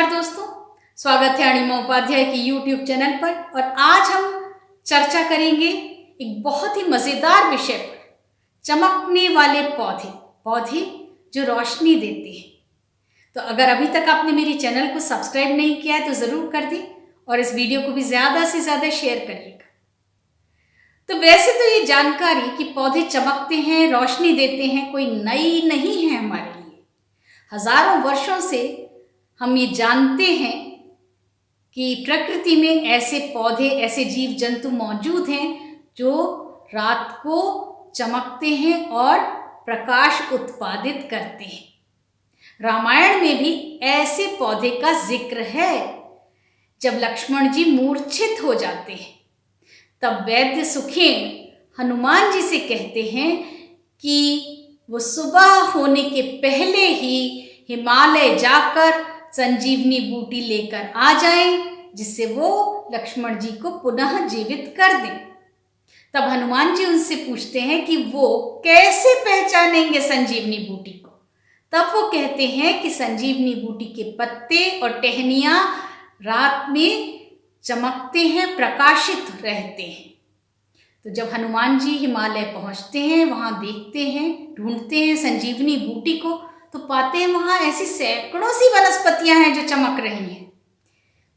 नमस्कार दोस्तों, स्वागत है अणिमा उपाध्याय की YouTube चैनल पर। और आज हम चर्चा करेंगे एक बहुत ही मज़ेदार विषय पर, चमकने वाले पौधे जो रोशनी देते हैं। तो अगर अभी तक आपने मेरे चैनल को सब्सक्राइब नहीं किया है तो ज़रूर कर दें और इस वीडियो को भी ज़्यादा से ज़्यादा शेयर करिएगा। तो वैसे तो ये जानकारी कि पौधे चमकते हैं, रोशनी देते हैं, कोई नई नहीं है हमारे लिए। हजारों वर्षों से हम ये जानते हैं कि प्रकृति में ऐसे पौधे, ऐसे जीव जंतु मौजूद हैं जो रात को चमकते हैं और प्रकाश उत्पादित करते हैं। रामायण में भी ऐसे पौधे का जिक्र है। जब लक्ष्मण जी मूर्छित हो जाते हैं तब वैद्य सुखेन हनुमान जी से कहते हैं कि वो सुबह होने के पहले ही हिमालय जाकर संजीवनी बूटी लेकर आ जाएं, जिससे वो लक्ष्मण जी को पुनः जीवित कर दें। तब हनुमान जी उनसे पूछते हैं कि वो कैसे पहचानेंगे संजीवनी बूटी को। तब वो कहते हैं कि संजीवनी बूटी के पत्ते और टहनियाँ रात में चमकते हैं, प्रकाशित रहते हैं। तो जब हनुमान जी हिमालय पहुंचते हैं, वहां देखते हैं, ढूंढते हैं संजीवनी बूटी को, तो पाते हैं वहां ऐसी सैकड़ों सी वनस्पतियां हैं जो चमक रही हैं।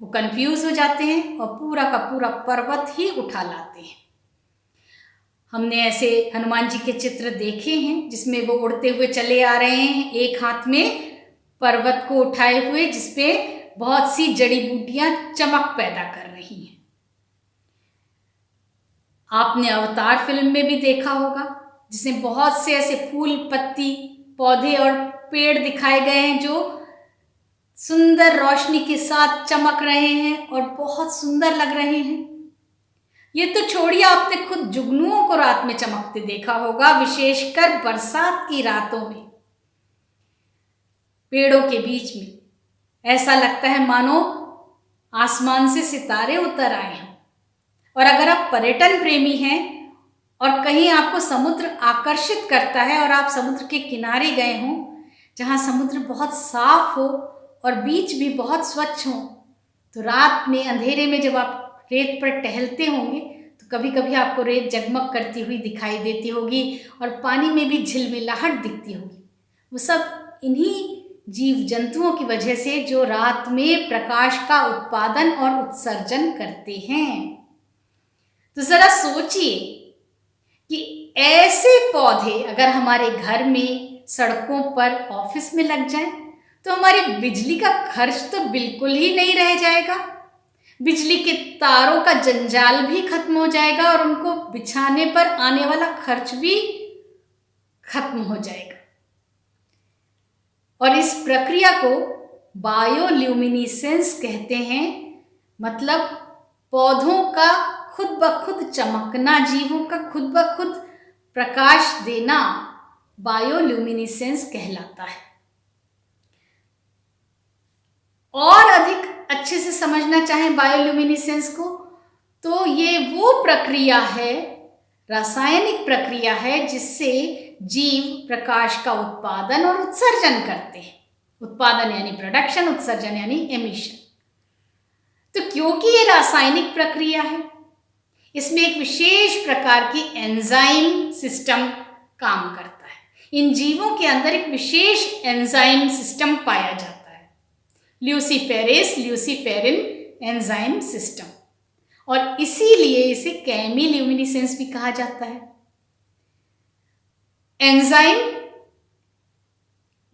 वो कंफ्यूज हो जाते हैं और पूरा का पूरा पर्वत ही उठा लाते हैं। हमने ऐसे हनुमान जी के चित्र देखे हैं जिसमें वो उड़ते हुए चले आ रहे हैं, एक हाथ में पर्वत को उठाए हुए, जिसपे बहुत सी जड़ी बूटियां चमक पैदा कर रही हैं। आपने अवतार फिल्म में भी देखा होगा, जिसमें बहुत से ऐसे फूल, पत्ती, पौधे और पेड़ दिखाए गए हैं जो सुंदर रोशनी के साथ चमक रहे हैं और बहुत सुंदर लग रहे हैं। ये तो छोड़िए, आपने खुद जुगनुओं को रात में चमकते देखा होगा, विशेषकर बरसात की रातों में। पेड़ों के बीच में ऐसा लगता है मानो आसमान से सितारे उतर आए हैं। और अगर आप पर्यटन प्रेमी हैं और कहीं आपको समुद्र आकर्षित करता है और आप समुद्र के किनारे गए हों, जहाँ समुद्र बहुत साफ हो और बीच भी बहुत स्वच्छ हो, तो रात में अंधेरे में जब आप रेत पर टहलते होंगे तो कभी कभी आपको रेत जगमग करती हुई दिखाई देती होगी और पानी में भी झिलमिलाहट दिखती होगी। वो सब इन्हीं जीव जंतुओं की वजह से जो रात में प्रकाश का उत्पादन और उत्सर्जन करते हैं। तो जरा सोचिए कि ऐसे पौधे अगर हमारे घर में, सड़कों पर, ऑफिस में लग जाएं, तो हमारी बिजली का खर्च तो बिल्कुल ही नहीं रह जाएगा। बिजली के तारों का जंजाल भी खत्म हो जाएगा और उनको बिछाने पर आने वाला खर्च भी खत्म हो जाएगा। और इस प्रक्रिया को बायोल्यूमिनेसेंस कहते हैं, मतलब पौधों का खुद ब खुद चमकना, जीवों का खुद ब खुद प्रकाश देना बायोल्यूमिनेसेंस कहलाता है। और अधिक अच्छे से समझना चाहें बायोल्यूमिनेसेंस को, तो ये वो प्रक्रिया है, रासायनिक प्रक्रिया है, जिससे जीव प्रकाश का उत्पादन और उत्सर्जन करते हैं। उत्पादन यानी प्रोडक्शन, उत्सर्जन यानी एमिशन। तो क्योंकि ये रासायनिक प्रक्रिया है, इसमें एक विशेष प्रकार की एंजाइम सिस्टम काम करता है। इन जीवों के अंदर एक विशेष एंजाइम सिस्टम पाया जाता है, ल्यूसीफेरेस ल्यूसीफेरिन एंजाइम सिस्टम, और इसीलिए इसे केमिल्यूमिनेसेंस भी कहा जाता है। एंजाइम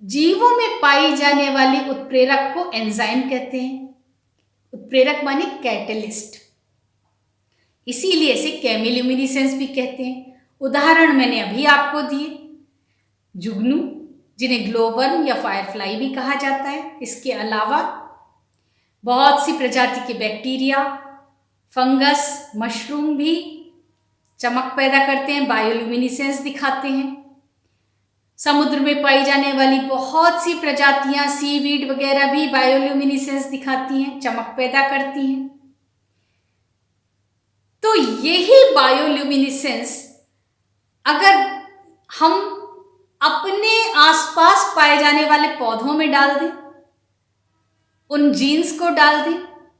जीवों में पाई जाने वाली उत्प्रेरक को एंजाइम कहते हैं। उत्प्रेरक माने कैटलिस्ट, इसीलिए इसे केमिल्यूमिनेसेंस भी कहते हैं। उदाहरण मैंने अभी आपको दिए, जुगनू, जिन्हें ग्लोवर्म या फायरफ्लाई भी कहा जाता है। इसके अलावा बहुत सी प्रजाति के बैक्टीरिया, फंगस, मशरूम भी चमक पैदा करते हैं, बायोल्यूमिनेसेंस दिखाते हैं। समुद्र में पाई जाने वाली बहुत सी प्रजातियां, सीवीड वगैरह भी बायोल्यूमिनेसेंस दिखाती हैं, चमक पैदा करती हैं। तो यही बायोल्यूमिनेसेंस अगर हम अपने आसपास पाए जाने वाले पौधों में डाल दें उन जीन्स को डाल दें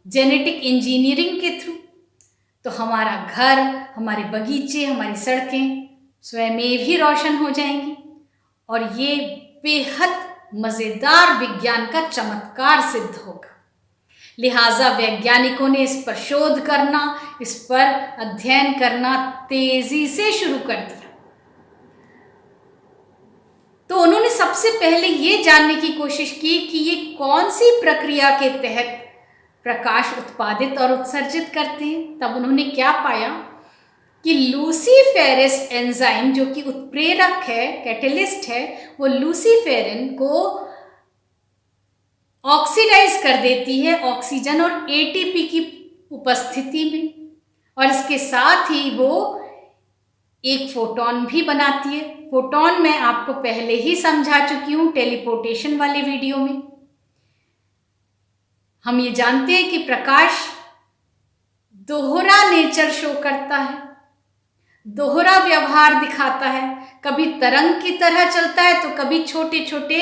जेनेटिक इंजीनियरिंग के थ्रू, तो हमारा घर, हमारे बगीचे, हमारी सड़कें स्वयं ही रोशन हो जाएंगी। और ये बेहद मज़ेदार विज्ञान का चमत्कार सिद्ध होगा। लिहाजा वैज्ञानिकों ने इस पर शोध करना, इस पर अध्ययन करना तेजी से शुरू कर दिया। तो उन्होंने सबसे पहले ये जानने की कोशिश की कि ये कौन सी प्रक्रिया के तहत प्रकाश उत्पादित और उत्सर्जित करते हैं। तब उन्होंने क्या पाया कि लूसीफेरस एंजाइम, जो कि उत्प्रेरक है, कैटेलिस्ट है, वो लूसीफेरिन को ऑक्सीडाइज कर देती है ऑक्सीजन और एटीपी की उपस्थिति में, और इसके साथ ही वो एक फोटॉन भी बनाती है। फोटॉन मैं आपको पहले ही समझा चुकी हूँ टेलीपोर्टेशन वाले वीडियो में। हम ये जानते हैं कि प्रकाश दोहरा नेचर शो करता है, दोहरा व्यवहार दिखाता है। कभी तरंग की तरह चलता है तो कभी छोटे छोटे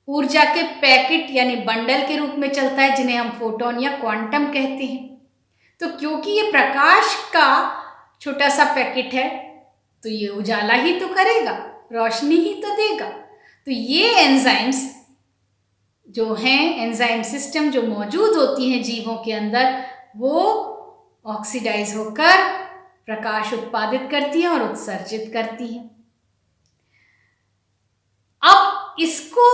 ऊर्जा के पैकेट यानी बंडल के रूप में चलता है, जिन्हें हम फोटॉन या क्वांटम कहते हैं। तो क्योंकि ये प्रकाश का छोटा सा पैकेट है तो ये उजाला ही तो करेगा, रोशनी ही तो देगा। तो ये एंजाइम्स जो हैं, एंजाइम सिस्टम जो मौजूद होती हैं जीवों के अंदर, वो ऑक्सीडाइज होकर प्रकाश उत्पादित करती हैं और उत्सर्जित करती हैं। अब इसको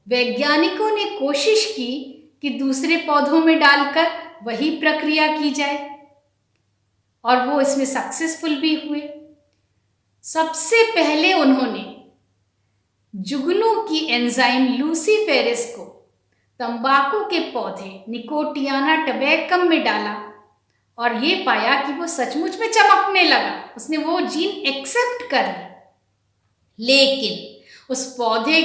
वैज्ञानिकों ने कोशिश की कि दूसरे पौधों में डालकर वही प्रक्रिया की जाए, और वो इसमें सक्सेसफुल भी हुए। सबसे पहले उन्होंने जुगनू की एंजाइम लूसीफेरस को तंबाकू के पौधे निकोटियाना टबैकम में डाला, और ये पाया कि वो सचमुच में चमकने लगा। उसने वो जीन एक्सेप्ट कर ली, लेकिन उस पौधे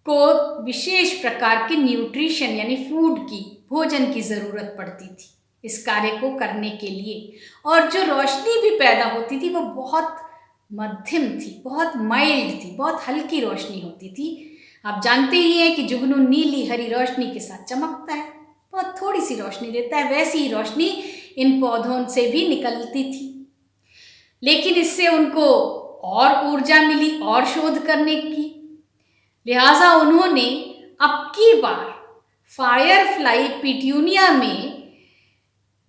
को विशेष प्रकार के न्यूट्रिशन यानी फूड की, भोजन की ज़रूरत पड़ती थी इस कार्य को करने के लिए। और जो रोशनी भी पैदा होती थी वो बहुत मध्यम थी, बहुत माइल्ड थी, बहुत हल्की रोशनी होती थी। आप जानते ही हैं कि जुगनू नीली हरी रोशनी के साथ चमकता है, बहुत थोड़ी सी रोशनी देता है। वैसी ही रोशनी इन पौधों से भी निकलती थी, लेकिन इससे उनको और ऊर्जा मिली और शोध करने की। लिहाजा उन्होंने अब की बार फायरफ्लाई पिट्यूनिया में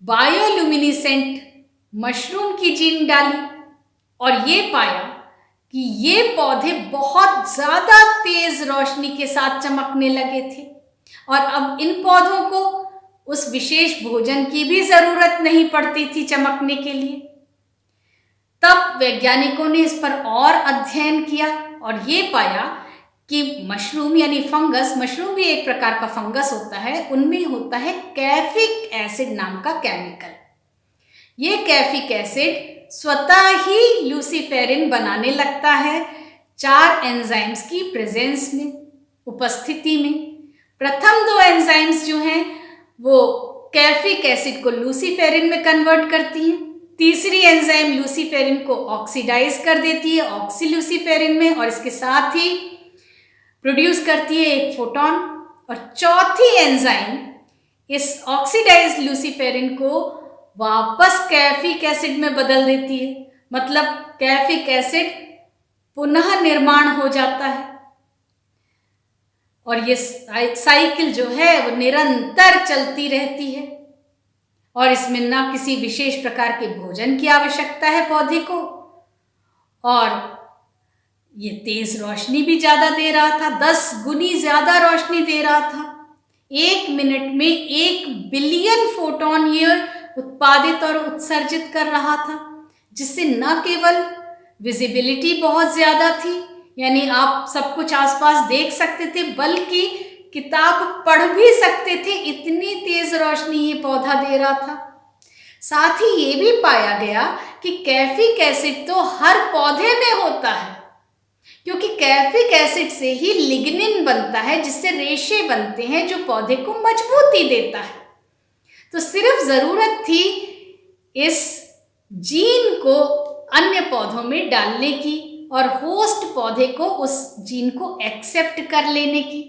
बायोल्यूमिनेसेंट मशरूम की जीन डाली, और ये पाया कि ये पौधे बहुत ज़्यादा तेज रोशनी के साथ चमकने लगे थे, और अब इन पौधों को उस विशेष भोजन की भी ज़रूरत नहीं पड़ती थी चमकने के लिए। तब वैज्ञानिकों ने इस पर और अध्ययन किया और ये पाया कि मशरूम यानी फंगस, मशरूम भी एक प्रकार का फंगस होता है, उनमें होता है कैफिक एसिड नाम का केमिकल। ये कैफिक एसिड स्वतः ही लूसीफेरिन बनाने लगता है 4 एंजाइम्स की प्रेजेंस में, उपस्थिति में। प्रथम 2 एंजाइम्स जो हैं वो कैफिक एसिड को लूसीफेरिन में कन्वर्ट करती हैं। तीसरी एंजाइम लूसीफेरिन को ऑक्सीडाइज कर देती है ऑक्सीलूसीफेरिन में, और इसके साथ ही प्रोड्यूस करती है एक फोटॉन। और चौथी एंजाइम इस ऑक्सीडाइज लूसीफेरिन को वापस कैफिक एसिड में बदल देती है, मतलब कैफिक एसिड पुनः निर्माण हो जाता है। और ये साइकिल जो है वो निरंतर चलती रहती है, और इसमें ना किसी विशेष प्रकार के भोजन की आवश्यकता है पौधे को, और ये तेज रोशनी भी ज़्यादा दे रहा था, 10 गुनी ज़्यादा रोशनी दे रहा था। 1 मिनट में 1 बिलियन फोटॉन ये उत्पादित और उत्सर्जित कर रहा था, जिससे न केवल विजिबिलिटी बहुत ज़्यादा थी, यानी आप सब कुछ आसपास देख सकते थे, बल्कि किताब पढ़ भी सकते थे, इतनी तेज रोशनी ये पौधा दे रहा था। साथ ही ये भी पाया गया कि कैफिक एसिड तो हर पौधे में होता है, क्योंकि कैफिक एसिड से ही लिग्निन बनता है, जिससे रेशे बनते हैं जो पौधे को मजबूती देता है। तो सिर्फ ज़रूरत थी इस जीन को अन्य पौधों में डालने की और होस्ट पौधे को उस जीन को एक्सेप्ट कर लेने की।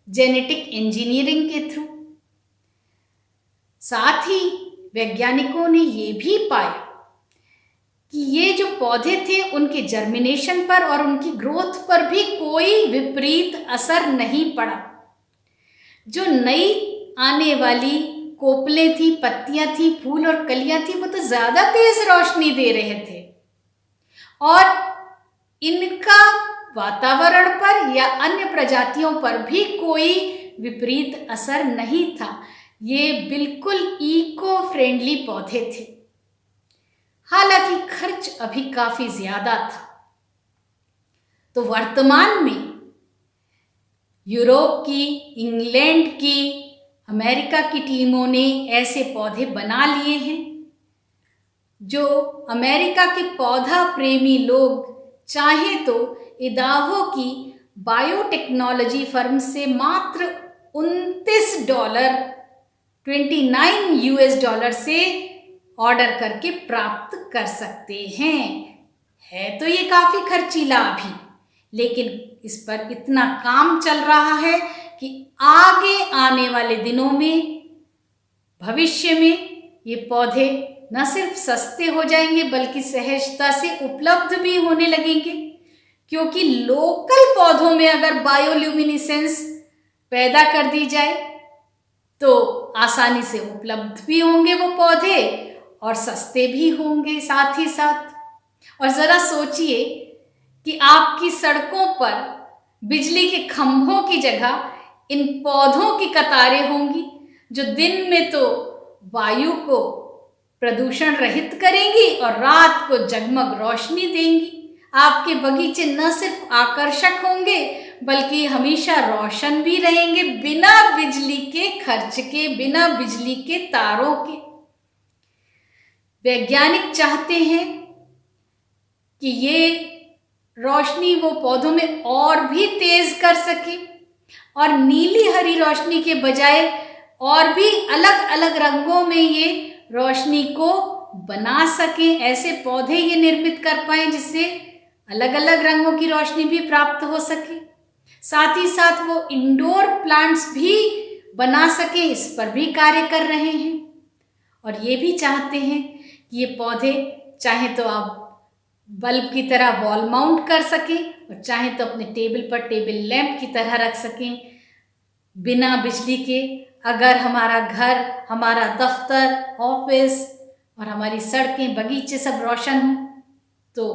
जेनेटिक इंजीनियरिंग के थ्रू। साथ ही वैज्ञानिकों ने ये भी पाया कि ये जो पौधे थे उनके जर्मिनेशन पर और उनकी ग्रोथ पर भी कोई विपरीत असर नहीं पड़ा। जो नई आने वाली कोपलें थी, पत्तियां थी, फूल और कलियां थी, वो तो ज्यादा तेज रोशनी दे रहे थे और इनका वातावरण पर या अन्य प्रजातियों पर भी कोई विपरीत असर नहीं था। ये बिल्कुल इको फ्रेंडली पौधे थे। हालांकि खर्च अभी काफी ज्यादा था। तो वर्तमान में यूरोप की, इंग्लैंड की, अमेरिका की टीमों ने ऐसे पौधे बना लिए हैं जो अमेरिका के पौधा प्रेमी लोग चाहे तो इदाहो की बायोटेक्नोलॉजी फर्म से मात्र $29, $29 से ऑर्डर करके प्राप्त कर सकते हैं। है तो ये काफी खर्चीला अभी, लेकिन इस पर इतना काम चल रहा है कि आगे आने वाले दिनों में, भविष्य में ये पौधे न सिर्फ सस्ते हो जाएंगे बल्कि सहजता से उपलब्ध भी होने लगेंगे। क्योंकि लोकल पौधों में अगर बायोल्यूमिनेसेंस पैदा कर दी जाए तो आसानी से उपलब्ध भी होंगे वो पौधे और सस्ते भी होंगे साथ ही साथ। और जरा सोचिए कि आपकी सड़कों पर बिजली के खंभों की जगह इन पौधों की कतारें होंगी जो दिन में तो वायु को प्रदूषण रहित करेंगी और रात को जगमग रोशनी देंगी। आपके बगीचे न सिर्फ आकर्षक होंगे बल्कि हमेशा रोशन भी रहेंगे, बिना बिजली के खर्च के, बिना बिजली के तारों के। वैज्ञानिक चाहते हैं कि ये रोशनी वो पौधों में और भी तेज कर सके और नीली हरी रोशनी के बजाय और भी अलग अलग रंगों में ये रोशनी को बना सके। ऐसे पौधे ये निर्मित कर पाए जिससे अलग अलग रंगों की रोशनी भी प्राप्त हो सके। साथ ही साथ वो इंडोर प्लांट्स भी बना सके, इस पर भी कार्य कर रहे हैं। और ये भी चाहते हैं कि ये पौधे चाहे तो आप बल्ब की तरह वॉल माउंट कर सकें और चाहे तो अपने टेबल पर टेबल लैंप की तरह रख सकें बिना बिजली के। अगर हमारा घर, हमारा दफ्तर, ऑफिस और हमारी सड़कें, बगीचे सब रोशन हों तो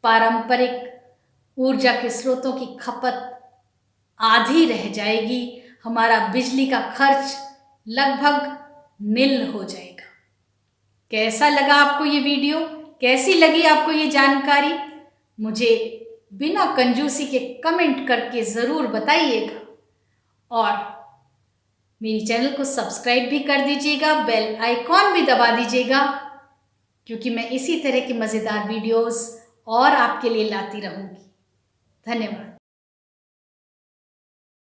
पारंपरिक ऊर्जा के स्रोतों की खपत आधी रह जाएगी, हमारा बिजली का खर्च लगभग निल हो जाएगा। कैसा लगा आपको ये वीडियो? कैसी लगी आपको ये जानकारी? मुझे बिना कंजूसी के कमेंट करके ज़रूर बताइएगा और मेरी चैनल को सब्सक्राइब भी कर दीजिएगा, बेल आइकॉन भी दबा दीजिएगा क्योंकि मैं इसी तरह की मज़ेदार वीडियोस और आपके लिए लाती रहूँगी। धन्यवाद।